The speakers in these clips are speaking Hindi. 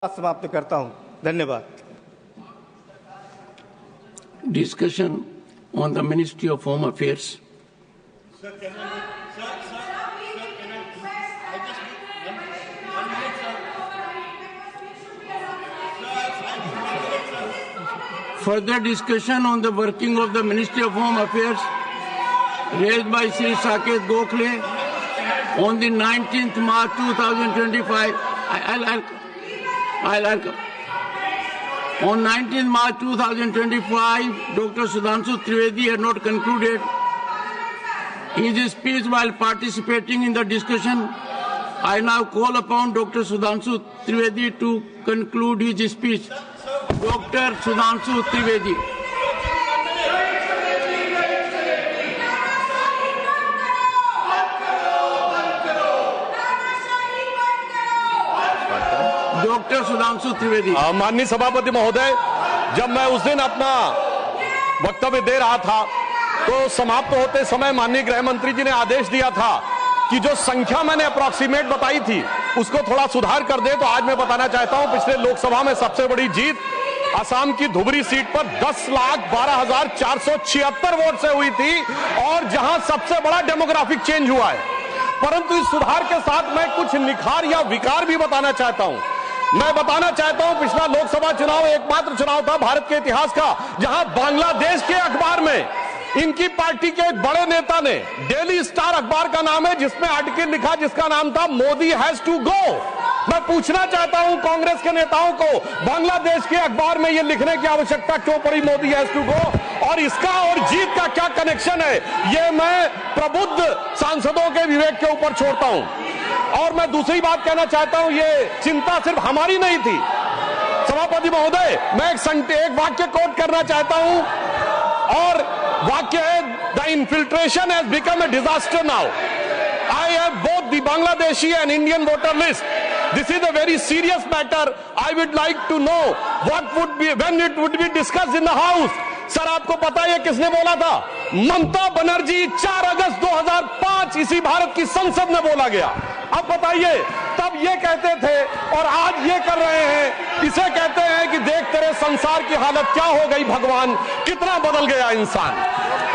समाप्त करता हूं। धन्यवाद। Discussion on the Ministry of Home Affairs. Further discussion on the working of the Ministry of Home Affairs raised by Sri Saket Gokhale on the 19th March 2025. On 19 March 2025, Dr. Sudhanshu Trivedi had not concluded his speech while participating in the discussion. I now call upon Dr. Sudhanshu Trivedi to conclude his speech. Dr. Sudhanshu Trivedi. Doctor Sudhanshu Trivedi. माननीय सभापति महोदय, जब मैं उस दिन अपना वक्तव्य दे रहा था तो समाप्त होते समय माननीय गृह मंत्री जी ने आदेश दिया था कि जो संख्या मैंने अप्रॉक्सीमेट बताई थी उसको थोड़ा सुधार कर दे। तो आज मैं बताना चाहता हूं, पिछले लोकसभा में सबसे बड़ी जीत असम की धुबरी सीट पर 10,12,476 वोट से हुई थी और जहां सबसे बड़ा डेमोग्राफिक चेंज हुआ है। परंतु इस सुधार के साथ मैं कुछ निखार या विकार भी बताना चाहता हूं। मैं बताना चाहता हूं, पिछला लोकसभा चुनाव एकमात्र चुनाव था भारत के इतिहास का जहां बांग्लादेश के अखबार में इनकी पार्टी के एक बड़े नेता ने, डेली स्टार अखबार का नाम है, जिसमें आर्टिकल लिखा जिसका नाम था मोदी हैज टू गो। मैं पूछना चाहता हूं कांग्रेस के नेताओं को, बांग्लादेश के अखबार में यह लिखने की आवश्यकता क्यों पड़ी मोदी हैज टू गो, और इसका और जीत का क्या कनेक्शन है, यह मैं प्रबुद्ध सांसदों के विवेक के ऊपर छोड़ता हूं। और मैं दूसरी बात कहना चाहता हूं, ये चिंता सिर्फ हमारी नहीं थी सभापति महोदय। मैं एक वाक्य कोट करना चाहता हूं और वाक्य है, the infiltration has become a disaster now. I have both the Bangladeshi and Indian voter list. This is a very serious matter. I would like to know what would be when it would be discussed in the House. Sir, आपको पता है किसने बोला था? ममता बनर्जी 4 अगस्त 2005 इसी भारत की संसद में बोला गया। अब बताइए, तब ये कहते थे और आज ये कर रहे हैं। इसे कहते हैं कि देख तेरे संसार की हालत क्या हो गई भगवान, कितना बदल गया इंसान।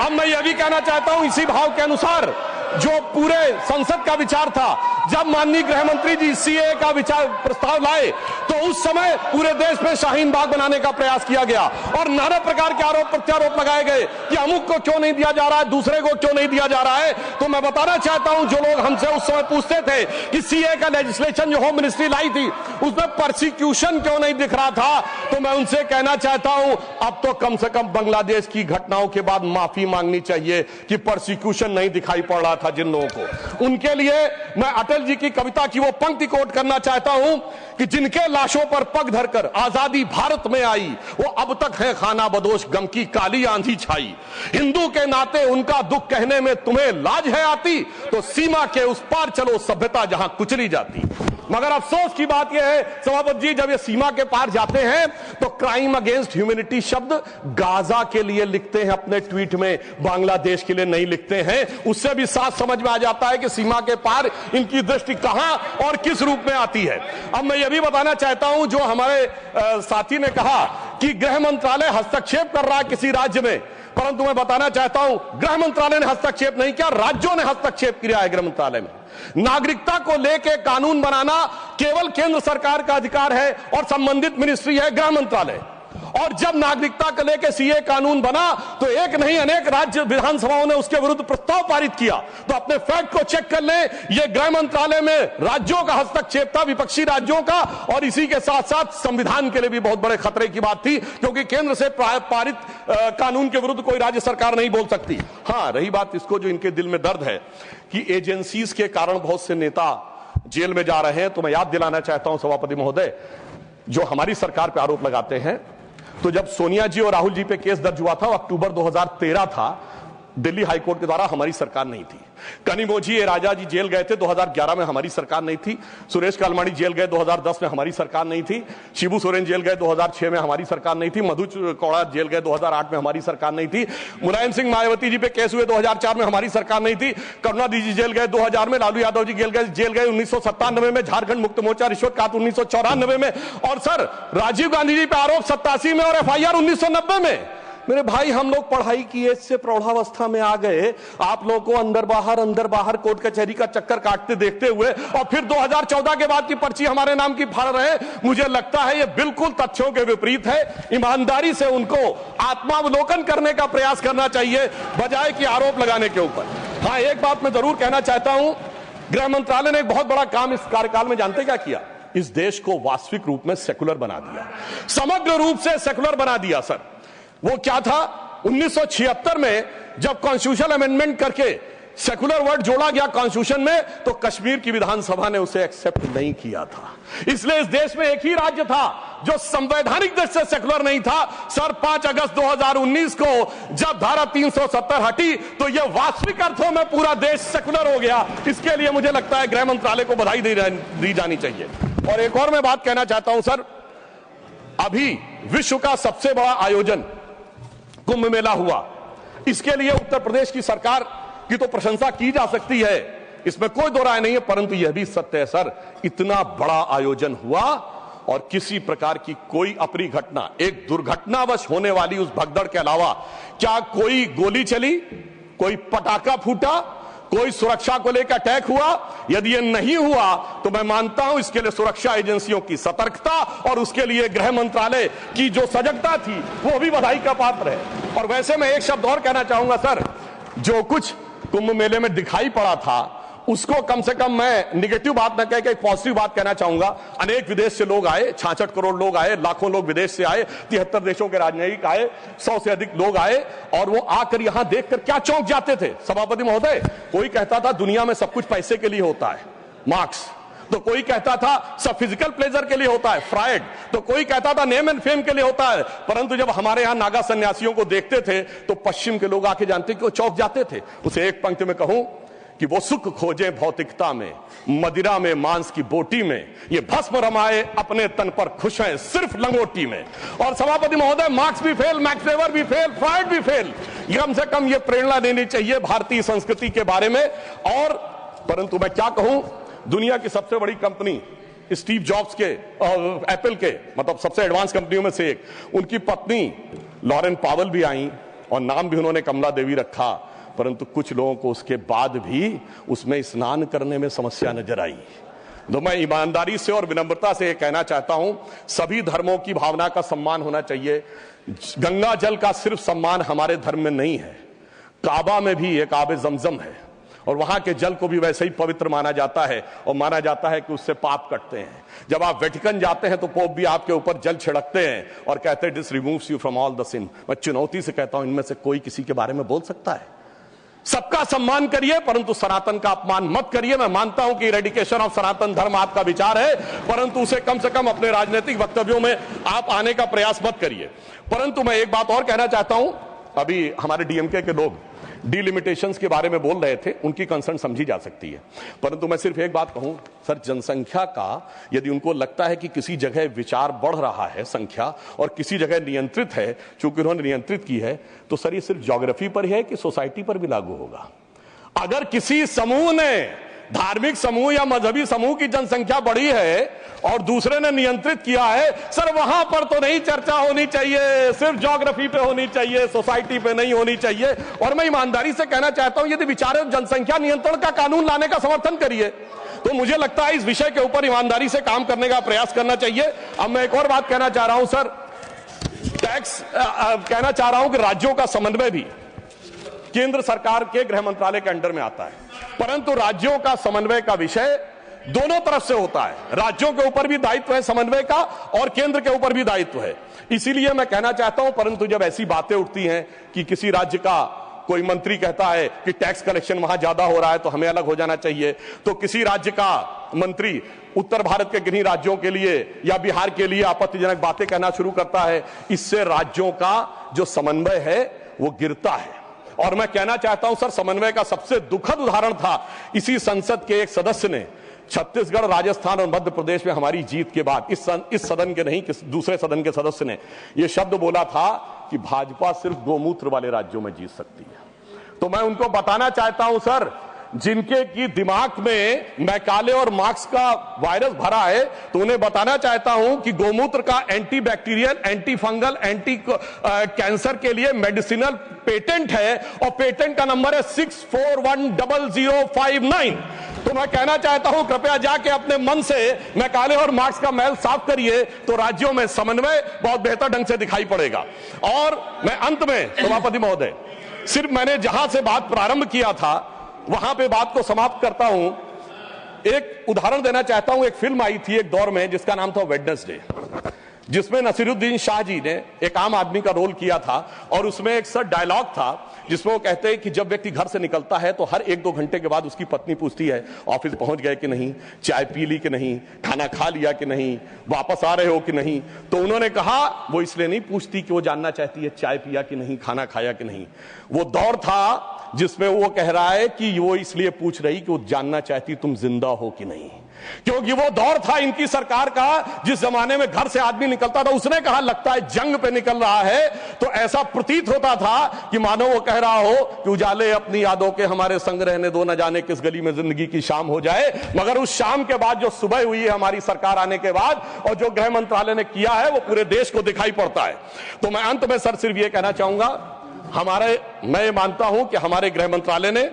अब मैं ये भी कहना चाहता हूं, इसी भाव के अनुसार जो पूरे संसद का विचार था, जब माननीय गृह मंत्री जी सीए का विचार प्रस्ताव लाए तो उस समय पूरे देश में शाहीन बाग बनाने का प्रयास किया गया और नाना प्रकार के आरोप प्रत्यारोप लगाए गए कि अमुक को क्यों नहीं दिया जा रहा है, दूसरे को क्यों नहीं दिया जा रहा है। तो मैं बताना चाहता हूं, जो लोग हमसे उस समय पूछते थे कि सीए का लेजिस्लेशन जो होम मिनिस्ट्री लाई थी उसमें परसिक्यूशन क्यों नहीं दिख रहा था, तो मैं उनसे कहना चाहता हूं, अब तो कम से कम बांग्लादेश की घटनाओं के बाद माफी मांगनी चाहिए कि परसिक्यूशन नहीं दिखाई पड़ रहा था जिन लोगों को। उनके लिए मैं अटल जी की कविता की वो पंक्ति कोट करना चाहता हूं कि जिनके लाशों पर पग धरकर आजादी भारत में आई, वो अब तक है खाना बदोश, गम की काली आंधी छाई। हिंदू के नाते उनका दुख कहने में तुम्हें लाज है आती, तो सीमा के उस पार चलो सभ्यता जहां कुचली जाती। मगर अफसोस की बात यह है सभापति जी, जब ये सीमा के पार जाते हैं तो क्राइम अगेंस्ट ह्यूमैनिटी शब्द गाजा के लिए लिखते हैं अपने ट्वीट में, बांग्लादेश के लिए नहीं लिखते हैं। उससे भी साफ समझ में आ जाता है कि सीमा के पार इनकी दृष्टि कहां और किस रूप में आती है। अब मैं यह भी बताना चाहता हूं, जो हमारे साथी ने कहा कि गृह मंत्रालय हस्तक्षेप कर रहा है किसी राज्य में, परंतु मैं बताना चाहता हूं गृह मंत्रालय ने हस्तक्षेप नहीं किया, राज्यों ने हस्तक्षेप किया है। गृह मंत्रालय में नागरिकता को लेकर कानून बनाना केवल केंद्र सरकार का अधिकार है और संबंधित मिनिस्ट्री है गृह मंत्रालय। और जब नागरिकता को लेकर सीए कानून बना तो एक नहीं अनेक राज्य विधानसभाओं ने उसके विरुद्ध प्रस्ताव पारित किया। तो अपने फैक्ट को चेक कर लें, यह गृह मंत्रालय में राज्यों का हस्तक्षेप था, विपक्षी राज्यों का, और इसी के साथ साथ संविधान के लिए भी बहुत बड़े खतरे की बात थी, क्योंकि केंद्र से पारित कानून के विरुद्ध कोई राज्य सरकार नहीं बोल सकती। हाँ, रही बात इसको जो इनके दिल में दर्द है कि एजेंसीज के कारण बहुत से नेता जेल में जा रहे हैं, तो मैं याद दिलाना चाहता हूं सभापति महोदय, जो हमारी सरकार पर आरोप लगाते हैं, तो जब सोनिया जी और राहुल जी पे केस दर्ज हुआ था, अक्टूबर 2013 था, दिल्ली हाईकोर्ट के द्वारा हमारी सरकार नहीं थी। कनिमोझी राजा जी जेल गए थे 2011 में, हमारी सरकार नहीं थी। सुरेश कालमाड़ी जेल गए 2010 में, हमारी सरकार नहीं थी। शिबू सोरेन जेल गए 2006 में, हमारी सरकार नहीं थी। मधु कौड़ा जेल गए 2008 में, हमारी सरकार नहीं थी। मुलायम सिंह मायावती जी पे केस हुए 2004 में, हमारी सरकार नहीं थी। करुणानिधि जी जेल गए 2000 में, लालू यादव जी जेल गए 1997 में, झारखंड मुक्त मोर्चा रिश्वत काट 1994 में, और सर राजीव गांधी जी पे आरोप 87 में और FIR 1990 में। मेरे भाई, हम लोग पढ़ाई की एज से प्रौढ़ावस्था में आ गए, आप लोगों को अंदर बाहर कोर्ट कचहरी का चक्कर काटते देखते हुए, और फिर 2014 के बाद की पर्ची हमारे नाम की फाड़ रहे हैं। मुझे लगता है ये बिल्कुल तथ्यों के विपरीत है। ईमानदारी से उनको आत्मावलोकन करने का प्रयास करना चाहिए, बजाय कि आरोप लगाने के ऊपर। हाँ, एक बात मैं जरूर कहना चाहता हूं, गृह मंत्रालय ने एक बहुत बड़ा काम इस कार्यकाल में जानते क्या किया? इस देश को वास्तविक रूप में सेकुलर बना दिया, समग्र रूप से सेकुलर बना दिया। सर वो क्या था? 1976 में जब कॉन्स्टिट्यूशन अमेंडमेंट करके सेकुलर वर्ड जोड़ा गया कॉन्स्टिट्यूशन में, तो कश्मीर की विधानसभा ने उसे एक्सेप्ट नहीं किया था। इसलिए इस देश में एक ही राज्य था जो संवैधानिक दृष्टि से सेकुलर नहीं था। सर 5 अगस्त 2019 को जब धारा 370 हटी, तो यह वास्तविक अर्थों में पूरा देश सेकुलर हो गया। इसके लिए मुझे लगता है गृह मंत्रालय को बधाई दी जानी चाहिए। और एक और मैं बात कहना चाहता हूं सर, अभी विश्व का सबसे बड़ा आयोजन कुंभ मेला हुआ। इसके लिए उत्तर प्रदेश की सरकार की तो प्रशंसा की जा सकती है, इसमें कोई दो राय नहीं है, परंतु यह भी सत्य है सर, इतना बड़ा आयोजन हुआ और किसी प्रकार की कोई अप्रिय घटना, एक दुर्घटनावश होने वाली उस भगदड़ के अलावा, क्या कोई गोली चली, कोई पटाखा फूटा, कोई सुरक्षा को लेकर अटैक हुआ? यदि यह नहीं हुआ तो मैं मानता हूं इसके लिए सुरक्षा एजेंसियों की सतर्कता और उसके लिए गृह मंत्रालय की जो सजगता थी वो भी बधाई का पात्र है। और वैसे मैं एक शब्द और कहना चाहूंगा सर, जो कुछ कुंभ मेले में दिखाई पड़ा था उसको कम से कम मैं निगेटिव बात न कह के एक पॉजिटिव बात कहना चाहूंगा। अनेक विदेश से लोग आए, 66 करोड़ लोग आए, लाखों लोग विदेश से आए, 73 देशों के राजनयिक आए, 100 से अधिक लोग आए, और वो आकर यहां देखकर क्या चौंक जाते थे सभापति महोदय। कोई कहता था दुनिया में सब कुछ पैसे के लिए होता है, मार्क्स, तो कोई कहता था सब फिजिकल प्लेजर के लिए होता है, फ्रायड, तो कोई कहता था नेम एंड फेम के लिए होता है। परंतु जब हमारे यहां नागा सन्यासियों को देखते थे तो पश्चिम के लोग आके जानते कि वो चौंक जाते थे। उसे एक पंक्ति में कहूं कि वो सुख खोजे भौतिकता में, मदिरा में, मांस की बोटी में, ये भस्म रमाए अपने तन पर खुश हैं सिर्फ लंगोटी में। और सभापति महोदय, मार्क्स भी फेल, मैक्स वेबर भी फेल, फ्रायड भी फेल। कम से कम ये प्रेरणा देनी चाहिए भारतीय संस्कृति के बारे में। और परंतु मैं क्या कहूं, दुनिया की सबसे बड़ी कंपनी स्टीव जॉब्स के और एप्पल के, मतलब सबसे एडवांस कंपनियों में से एक, उनकी पत्नी लॉरेन पावेल भी आई और नाम भी उन्होंने कमला देवी रखा। परंतु कुछ लोगों को उसके बाद भी उसमें स्नान करने में समस्या नजर आई। तो मैं ईमानदारी से और विनम्रता से कहना चाहता हूं, सभी धर्मों की भावना का सम्मान होना चाहिए। गंगा जल का सिर्फ सम्मान हमारे धर्म में नहीं है, काबा में भी एक आबे जमजम है और वहां के जल को भी वैसे ही पवित्र माना जाता है और माना जाता है कि उससे पाप कटते हैं। जब आप वेटिकन जाते हैं तो पोप भी आपके ऊपर जल छिड़कते हैं और कहते हैं this removes you from all the sin. मैं चुनौती से कहता हूं, इनमें से कोई किसी के बारे में बोल सकता है? सबका सम्मान करिए परंतु सनातन का अपमान मत करिए। मैं मानता हूं कि इरेडिकेशन ऑफ सनातन धर्म आपका विचार है, परंतु उसे कम से कम अपने राजनीतिक वक्तव्यों में आप आने का प्रयास मत करिए। परंतु मैं एक बात और कहना चाहता हूं, अभी हमारे डीएमके के लोग डिलिमिटेशंस के बारे में बोल रहे थे, उनकी कंसर्न समझी जा सकती है, परंतु मैं सिर्फ एक बात कहूं सर, जनसंख्या का यदि उनको लगता है कि किसी जगह विचार बढ़ रहा है संख्या और किसी जगह नियंत्रित है, चूंकि उन्होंने नियंत्रित की है, तो सर ये सिर्फ ज्योग्राफी पर है कि सोसाइटी पर भी लागू होगा? अगर किसी समूह ने, धार्मिक समूह या मजहबी समूह की जनसंख्या बढ़ी है और दूसरे ने नियंत्रित किया है, सर वहां पर तो नहीं चर्चा होनी चाहिए, सिर्फ ज्योग्राफी पे होनी चाहिए, सोसाइटी पे नहीं होनी चाहिए। और मैं ईमानदारी से कहना चाहता हूं, यदि विचार जनसंख्या नियंत्रण का कानून लाने का समर्थन करिए, तो मुझे लगता है इस विषय के ऊपर ईमानदारी से काम करने का प्रयास करना चाहिए। अब मैं एक और बात कहना चाह रहा हूं सर, टैक्स कहना चाह रहा हूं कि राज्यों का समन्वय भी केंद्र सरकार के गृह मंत्रालय के अंडर में आता है, परंतु राज्यों का समन्वय का विषय दोनों तरफ से होता है। राज्यों के ऊपर भी दायित्व है समन्वय का और केंद्र के ऊपर भी दायित्व है। इसीलिए मैं कहना चाहता हूं, परंतु जब ऐसी बातें उठती हैं कि किसी राज्य का कोई मंत्री कहता है कि टैक्स कलेक्शन वहां ज्यादा हो रहा है तो हमें अलग हो जाना चाहिए, तो किसी राज्य का मंत्री उत्तर भारत के किन्हीं राज्यों के लिए या बिहार के लिए आपत्तिजनक बातें कहना शुरू करता है, इससे राज्यों का जो समन्वय है वो गिरता है। और मैं कहना चाहता हूं सर, समन्वय का सबसे दुखद उदाहरण था इसी संसद के एक सदस्य ने छत्तीसगढ़, राजस्थान और मध्य प्रदेश में हमारी जीत के बाद इस सदन के नहीं, दूसरे सदन के सदस्य ने यह शब्द बोला था कि भाजपा सिर्फ गोमूत्र वाले राज्यों में जीत सकती है। तो मैं उनको बताना चाहता हूं सर, जिनके की दिमाग में मैकाले और मार्क्स का वायरस भरा है, तो उन्हें बताना चाहता हूं कि गोमूत्र का anti bacterial, anti fungal, anti cancer के लिए मेडिसिनल पेटेंट है और पेटेंट का नंबर है 64100059। तो मैं कहना चाहता हूं, कृपया जाके अपने मन से मैकाले और मार्क्स का मैल साफ करिए, तो राज्यों में समन्वय बहुत बेहतर ढंग से दिखाई पड़ेगा। और मैं अंत में सभापति महोदय, सिर्फ मैंने जहां से बात प्रारंभ किया था वहां पे बात को समाप्त करता हूं। एक उदाहरण देना चाहता हूं। एक फिल्म आई थी एक दौर में जिसका नाम था वेडनेसडे, जिसमें नसीरुद्दीन शाह जी ने एक आम आदमी का रोल किया था और उसमें एक सर डायलॉग था जिसमें वो कहते हैं कि जब व्यक्ति घर से निकलता है तो हर 1-2 घंटे के बाद उसकी पत्नी पूछती है ऑफिस पहुंच गए कि नहीं, चाय पी ली कि नहीं, खाना खा लिया कि नहीं, वापस आ रहे हो कि नहीं। तो उन्होंने कहा वो इसलिए नहीं पूछती कि वो जानना चाहती है चाय पिया कि नहीं, खाना खाया कि नहीं। वो दौर था जिसमें वो कह रहा है कि वो इसलिए पूछ रही कि वो जानना चाहती तुम जिंदा हो कि नहीं, क्योंकि वो दौर था इनकी सरकार का जिस जमाने में घर से आदमी निकलता था, उसने कहा लगता है जंग पे निकल रहा है। तो ऐसा प्रतीत होता था कि मानो वो कह रहा हो कि उजाले अपनी यादों के हमारे संग रहने दो, न जाने किस गली में जिंदगी की शाम हो जाए। मगर उस शाम के बाद जो सुबह हुई है हमारी सरकार आने के बाद और जो गृह मंत्रालय ने किया है वो पूरे देश को दिखाई पड़ता है। तो मैं अंत में सर सिर्फ ये कहना चाहूंगा, मैं ये मानता हूं कि हमारे गृह मंत्रालय ने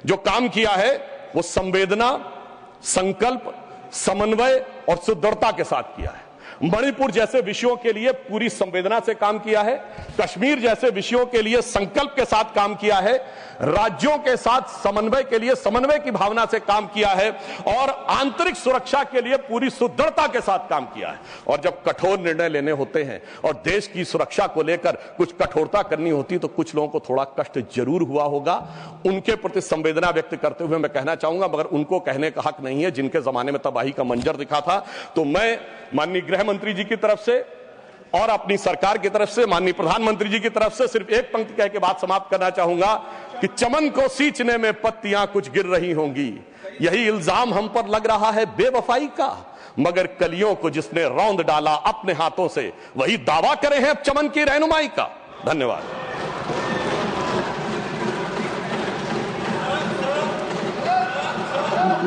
जो काम किया है वो संवेदना, संकल्प, समन्वय और सुदृढ़ता के साथ किया है। मणिपुर जैसे विषयों के लिए पूरी संवेदना से काम किया है, कश्मीर जैसे विषयों के लिए संकल्प के साथ काम किया है, राज्यों के साथ समन्वय के लिए समन्वय की भावना से काम किया है और आंतरिक सुरक्षा के लिए पूरी सुदृढ़ता के साथ काम किया है। और जब कठोर निर्णय लेने होते हैं और देश की सुरक्षा को लेकर कुछ कठोरता करनी होती तो कुछ लोगों को थोड़ा कष्ट जरूर हुआ होगा। उनके प्रति संवेदना व्यक्त करते हुए मैं कहना चाहूंगा, मगर उनको कहने का हक नहीं है जिनके जमाने में तबाही का मंजर दिखा था। तो मैं माननीय गृह मंत्री जी की तरफ से और अपनी सरकार की तरफ से, माननीय प्रधानमंत्री जी की तरफ से सिर्फ एक पंक्ति कह के बात समाप्त करना चाहूंगा कि चमन को सींचने में पत्तियां कुछ गिर रही होंगी, यही इल्जाम हम पर लग रहा है बेवफाई का, मगर कलियों को जिसने रौंद डाला अपने हाथों से वही दावा करे हैं अब चमन की रहनुमाई का। धन्यवाद।